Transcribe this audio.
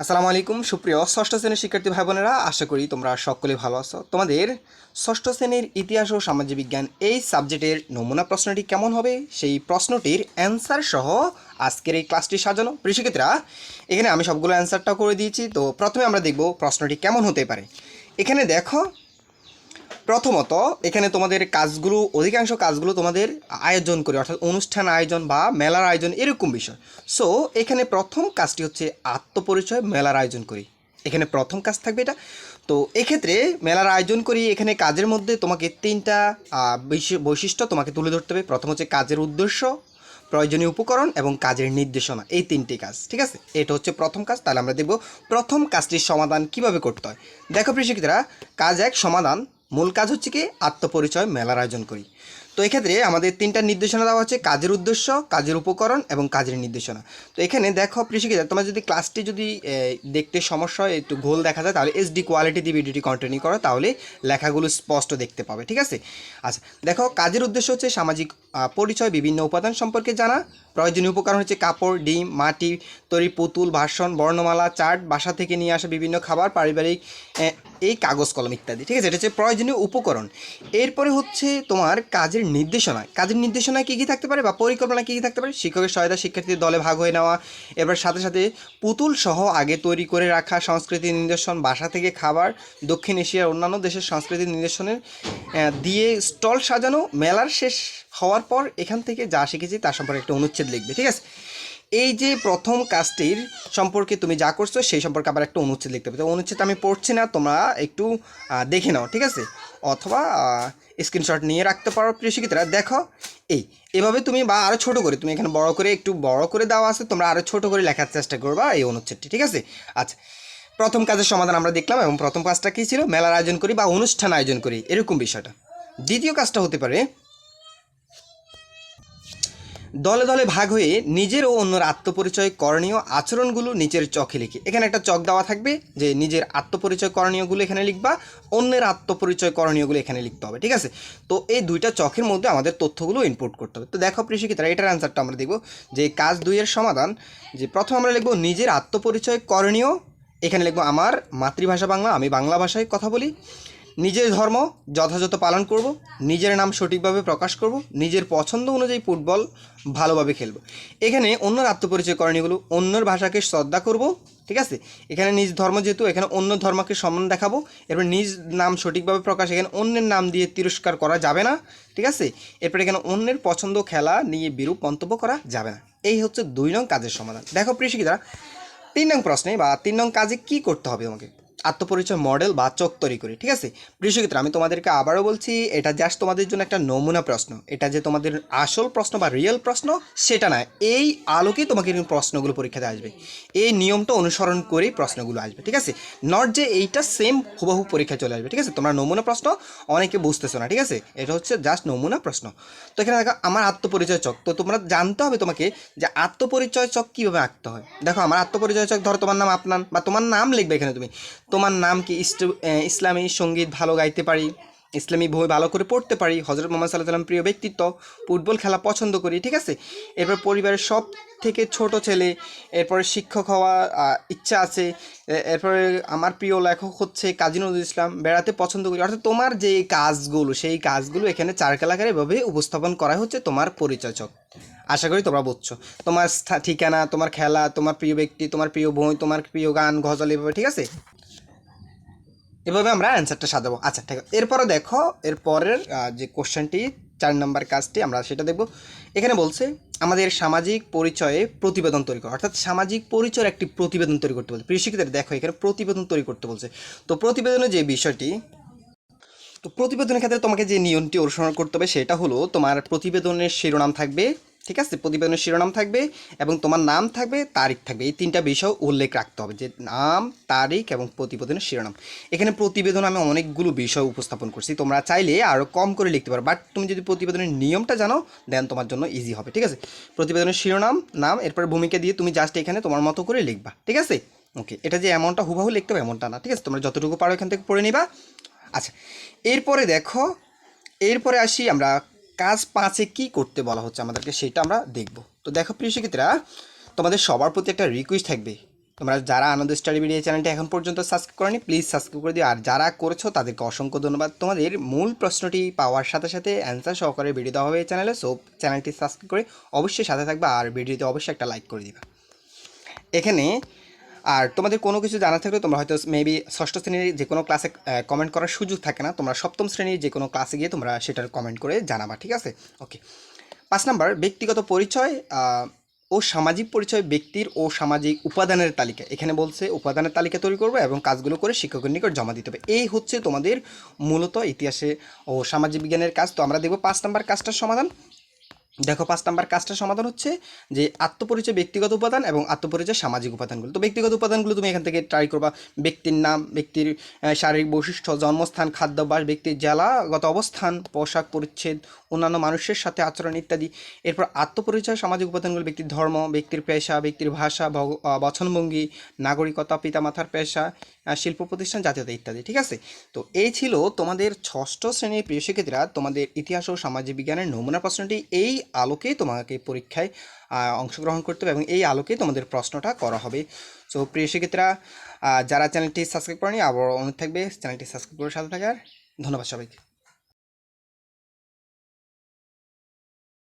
আসসালামু আলাইকুম সুপ্রিয় ষষ্ঠ শ্রেণীর শিক্ষার্থী ভাই বোনেরা, আশা করি তোমরা সকলে ভালো আছো। তোমাদের ষষ্ঠ শ্রেণীর ইতিহাস ও সামাজিক বিজ্ঞান এই সাবজেক্টের নমুনা প্রশ্নটি কেমন হবে সেই প্রশ্নটির অ্যান্সার সহ আজকের এই ক্লাসটি সাজানো। প্রিয় শিক্ষার্থীরা, এখানে আমি সবগুলো অ্যান্সারটা করে দিয়েছি। তো প্রথমে আমরা দেখব প্রশ্নটি কেমন হতে পারে। এখানে দেখো, প্রথমত এখানে তোমাদের কাজগুলো, অধিকাংশ কাজগুলো তোমাদের আয়োজন করে, অর্থাৎ অনুষ্ঠান আয়োজন বা মেলার আয়োজন এরকম বিষয়। সো এখানে প্রথম কাজটি হচ্ছে আত্মপরিচয়, মেলার আয়োজন করি। এখানে প্রথম কাজ থাকবে এটা। তো এক্ষেত্রে মেলার আয়োজন করি, এখানে কাজের মধ্যে তোমাকে তিনটা বৈশিষ্ট্য তোমাকে তুলে ধরতে হবে। প্রথম হচ্ছে কাজের উদ্দেশ্য, প্রয়োজনীয় উপকরণ এবং কাজের নির্দেশনা, এই তিনটি কাজ। ঠিক আছে, এটা হচ্ছে প্রথম কাজ। তাহলে আমরা দেখব প্রথম কাজটির সমাধান কিভাবে করতে হয়। দেখো প্রিয় শিক্ষার্থীরা, কাজ এক সমাধান। মূল কাজ হচ্ছে কি আত্মপরিচয়, মেলার আয়োজন করি। তো এক্ষেত্রে আমাদের তিনটা নির্দেশনা দেওয়া হচ্ছে: কাজের উদ্দেশ্য, কাজের উপকরণ এবং কাজের নির্দেশনা। তো এখানে দেখো প্রিয় শিক্ষার্থীরা, তোমার যদি ক্লাসটি যদি দেখতে সমস্যা হয়, একটু গোল দেখা যায়, তাহলে এইচডি কোয়ালিটি দিয়ে ভিডিওটি কন্টিনিউ করো, তাহলে লেখাগুলো স্পষ্ট দেখতে পাবে। ঠিক আছে। আচ্ছা দেখো, কাজের উদ্দেশ্য হচ্ছে সামাজিক পরিচয়, বিভিন্ন উপাদান সম্পর্কে জানা। প্রয়োজনীয় উপকরণ হচ্ছে কাপড়, ডিম, মাটি তৈরি পুতুল, ভাষণ, বর্ণমালা, চার্ট, বাসা থেকে নিয়ে আসা বিভিন্ন খাবার, পারিবারিক এই কাগজ কলম ইত্যাদি। ঠিক আছে, এটা হচ্ছে প্রয়োজনীয় উপকরণ। এরপরে হচ্ছে তোমার কাজের নির্দেশনা। কাজের নির্দেশনায় কী কী থাকতে পারে বা পরিকল্পনা কী কী থাকতে পারে: শিক্ষকের সহায়তা, শিক্ষার্থীদের দলে ভাগ হয়ে নেওয়া, এবার সাথে সাথে পুতুল সহ আগে তৈরি করে রাখা, সংস্কৃতির নিদর্শন, বাসা থেকে খাবার, দক্ষিণ এশিয়ার অন্যান্য দেশের সংস্কৃতির নিদর্শনের দিয়ে স্টল সাজানো। মেলার শেষ হওয়ার পর এখান থেকে যা শিখেছি তার সম্পর্কে একটা অনুচ্ছেদ লিখবে। ঠিক আছে, এই যে প্রথম কাজটির সম্পর্কে তুমি যা করছো সেই সম্পর্কে আবার একটা অনুচ্ছেদ লিখতে হবে। তো অনুচ্ছেদ আমি পড়ছি না, তোমরা একটু দেখে নাও। ঠিক আছে, অথবা স্ক্রিনশট নিয়ে রাখতে পারো। প্রিয় শিক্ষার্থীরা দেখো, এভাবে তুমি বা আরও ছোটো করে, তুমি এখানে বড় করে, একটু বড় করে দেওয়া আছে, তোমরা আরও ছোটো করে লেখার চেষ্টা করবা এই অনুচ্ছেদটি। ঠিক আছে। আচ্ছা, প্রথম কাজের সমাধান আমরা দেখলাম, এবং প্রথম কাজটা কী ছিল? মেলার আয়োজন করি বা অনুষ্ঠান আয়োজন করি, এরকম বিষয়টা। দ্বিতীয় কাজটা হতে পারে দলে দলে ভাগ হয়ে নিজের ও অন্যর আত্মপরিচয়, করণীয় আচরণগুলো নিচের চকে লিখি। এখানে একটা চক দেওয়া থাকবে যে নিজের আত্মপরিচয় করণীয়গুলো এখানে লিখবা, অন্যের আত্মপরিচয় করণীয়গুলো এখানে লিখতে হবে। ঠিক আছে, তো এই দুইটা চকের মধ্যে আমাদের তথ্যগুলো ইনপুট করতে হবে। তো দেখো প্রিয় শিক্ষার্থীরা, এটার অ্যান্সারটা আমরা দেখব যে কাজ দুইয়ের সমাধান। যে প্রথম আমরা লিখব নিজের আত্মপরিচয় করণীয়, এখানে লিখব আমার মাতৃভাষা বাংলা, আমি বাংলা ভাষায় কথা বলি। নিজের ধর্ম যথাযথ পালন করব, নিজের নাম সঠিকভাবে প্রকাশ করব, নিজের পছন্দ অনুযায়ী ফুটবল ভালোভাবে খেলব। এখানে অন্যর আত্মপরিচয় করণীয়গুলো: অন্যর ভাষাকে শ্রদ্ধা করব। ঠিক আছে, এখানে নিজ ধর্ম যেহেতু, এখানে অন্য ধর্মকে সম্মান দেখাবো। এরপর নিজ নাম সঠিকভাবে প্রকাশ, এখানে অন্যের নাম দিয়ে তিরস্কার করা যাবে না। ঠিক আছে, এরপর এখানে অন্যের পছন্দ খেলা নিয়ে বিরূপ মন্তব্য করা যাবে না। এই হচ্ছে 2 নং কাজের সমাধান। দেখো প্রিয় শিক্ষার্থীরা, 3 নং প্রশ্নে বা 3 নং কাজে কী করতে হবে তোমাকে? আত্মপরিচয় মডেল বা চক তৈরি করি। ঠিক আছে, প্রিয় শিক্ষার্থীরা, আমি তোমাদেরকে আবারও বলছি, এটা জাস্ট তোমাদের জন্য একটা নমুনা প্রশ্ন। এটা যে তোমাদের আসল প্রশ্ন বা রিয়েল প্রশ্ন সেটা না। এই আলোকেই তোমাকে প্রশ্নগুলো পরীক্ষাতে আসবে, এই নিয়মটা অনুসরণ করেই প্রশ্নগুলো আসবে। ঠিক আছে, নট যে এইটা সেম হুবহু পরীক্ষায় চলে আসবে। ঠিক আছে, তোমরা নমুনা প্রশ্ন অনেকে বুঝতেছো না। ঠিক আছে, এটা হচ্ছে জাস্ট নমুনা প্রশ্ন। তো এখানে দেখো আমার আত্মপরিচয় চক, তো তোমরা জানতে হবে তোমাকে যে আত্মপরিচয় চক কীভাবে আঁকতে হয়। দেখো আমার আত্মপরিচয় চক, ধরো তোমার নাম আপনার, বা তোমার নাম লিখবে এখানে তুমি। তোমার নাম কি? ইসলামী সঙ্গীত ভালো গাইতে পারি, ইসলামী বই ভালো করে পড়তে পারি, হজরত মোহাম্মদ সাল্লাল্লাহু আলাইহি ওয়াসাল্লাম প্রিয় ব্যক্তিত্ব, ফুটবল খেলা পছন্দ করি। ঠিক আছে, এরপর পরিবারের সব থেকে ছোট ছেলে, এরপরে শিক্ষক হওয়া ইচ্ছা আছে, এরপরে আমার প্রিয় লেখক হচ্ছে কাজী নজরুল ইসলাম, বেড়াতে পছন্দ করি। অর্থাৎ তোমার যে কাজগুলো, সেই কাজগুলো এখানে চারকাল আকারে এভাবে উপস্থাপন করা হচ্ছে তোমার পরিচয়চক। আশা করি তোমরা বুঝছো। তোমার ঠিকানা, তোমার খেলা, তোমার প্রিয় ব্যক্তি, তোমার প্রিয় বই, তোমার প্রিয় গান, গজল, এভাবে। ঠিক আছে, এভাবে আমরা অ্যান্সারটা সাজাবো। আচ্ছা ঠিক আছে, এরপরে দেখো, এরপরের যে কোশ্চেনটি 4 নম্বর কাজটি আমরা সেটা দেখব। এখানে বলছে আমাদের সামাজিক পরিচয়ে প্রতিবেদন তৈরি করা, অর্থাৎ সামাজিক পরিচয়ের একটি প্রতিবেদন তৈরি করতে বলছে। প্রিয় শিক্ষার্থীরা দেখো, এখানে প্রতিবেদন তৈরি করতে বলছে। তো প্রতিবেদনের যে বিষয়টি, তো প্রতিবেদনের ক্ষেত্রে তোমাকে যে নিয়মটি অনুসরণ করতে হবে সেটা হলো, তোমার প্রতিবেদনের শিরোনাম থাকবে। ঠিক আছে, প্রতিবেদনের শিরোনাম থাকবে এবং তোমার নাম থাকবে, তারিখ থাকবে। এই 3টা বিষয় উল্লেখ রাখতে হবে, যে নাম, তারিখ এবং প্রতিবেদনের শিরোনাম। এখানে প্রতিবেদন আমি অনেকগুলো বিষয় উপস্থাপন করছি, তোমরা চাইলে আরও কম করে লিখতে পারো, বাট তুমি যদি প্রতিবেদনের নিয়মটা জানো দেন তোমার জন্য ইজি হবে। ঠিক আছে, প্রতিবেদনের শিরোনাম, নাম, এরপর ভূমিকা দিয়ে তুমি জাস্ট এখানে তোমার মতো করে লিখবা। ঠিক আছে, ওকে, এটা যে এমনটা হুবহু লিখতে হবে এমনটা না। ঠিক আছে, তোমরা যতটুকু পারো এখান থেকে পড়ে নিবা। আচ্ছা, এরপরে দেখো, এরপরে আসি আমরা কাজ 5-এ কী করতে বলা হচ্ছে আমাদেরকে, সেটা আমরা দেখব। তো দেখো প্রিয় শিক্ষার্থীরা, তোমাদের সবার প্রতি একটা রিকোয়েস্ট থাকবে তোমরা যারা আনন্দ স্টাডি ভিডিও চ্যানেলটা এখন পর্যন্ত সাবস্ক্রাইব করনি প্লিজ সাবস্ক্রাইব করে দিও, আর যারা করেছো তাদেরকে অসংখ্য ধন্যবাদ। তোমাদের মূল প্রশ্নটি পাওয়ার সাথে সাথে অ্যান্সার সহকারে ভিডিও দেওয়া হবে এই চ্যানেলে, সো চ্যানেলটি সাবস্ক্রাইব করে অবশ্যই সাথে থাকবে আর ভিডিওতে অবশ্যই একটা লাইক করে দিবা। এখানে আর তোমাদের কোনো কিছু জানা থাকলে তোমরা হয়তো মেবি ষষ্ঠ শ্রেণীর যে কোনো ক্লাসে কমেন্ট করার সুযোগ থাকে না, তোমরা সপ্তম শ্রেণীর যে কোনো ক্লাসে গিয়ে তোমরা সেটার কমেন্ট করে জানাবা, ঠিক আছে? ওকে। 5 নাম্বার, ব্যক্তিগত পরিচয় ও সামাজিক পরিচয় ব্যক্তির ও সামাজিক উপাদানের তালিকা। এখানে বলছে উপাদানের তালিকা তৈরি করবে এবং কাজগুলো করে শিক্ষকের নিকট জমা দিতে হবে। এই হচ্ছে তোমাদের মূলত ইতিহাসে ও সামাজিক বিজ্ঞানের কাজ। তো আমরা দেখব 5 নাম্বার কাজটার সমাধান। দেখো 5 নাম্বার কাজটার সমাধান হচ্ছে যে আত্মপরিচয় ব্যক্তিগত উপাদান এবং আত্মপরিচয় সামাজিক উপাদানগুলো। তো ব্যক্তিগত উপাদানগুলো তুমি এখান থেকে ট্রাই করবা। ব্যক্তির নাম, ব্যক্তির শারীরিক বৈশিষ্ট্য, জন্মস্থান, খাদ্যাভ্যাস, ব্যক্তির জেলাগত অবস্থান, পোশাক পরিচ্ছদ, অন্যান্য মানুষের সাথে আচরণ ইত্যাদি। এরপর আত্মপরিচয় সামাজিক উপাদানগুলো ব্যক্তির ধর্ম, ব্যক্তির পেশা, ব্যক্তির ভাষা, বচনভঙ্গি, নাগরিকতা, পিতামাতার পেশা, শিল্প প্রতিষ্ঠান, জাতীয়তা ইত্যাদি, ঠিক আছে? তো এই ছিল তোমাদের ষষ্ঠ শ্রেণীর প্রিয় শিক্ষার্থীরা তোমাদের ইতিহাস ও সামাজিক বিজ্ঞানের নমুনা প্রশ্নটি। এই আলোকেই তোমাকে পরীক্ষায় অংশগ্রহণ করতে হবে এবং এই আলোকেই তোমাদের প্রশ্নটা করা হবে। সো প্রিয় শিক্ষার্থীরা যারা চ্যানেলটি সাবস্ক্রাইব করেনি আবার অনুরোধ থাকবে চ্যানেলটি সাবস্ক্রাইব করে সাথে থাকার। ধন্যবাদ সবাইকে।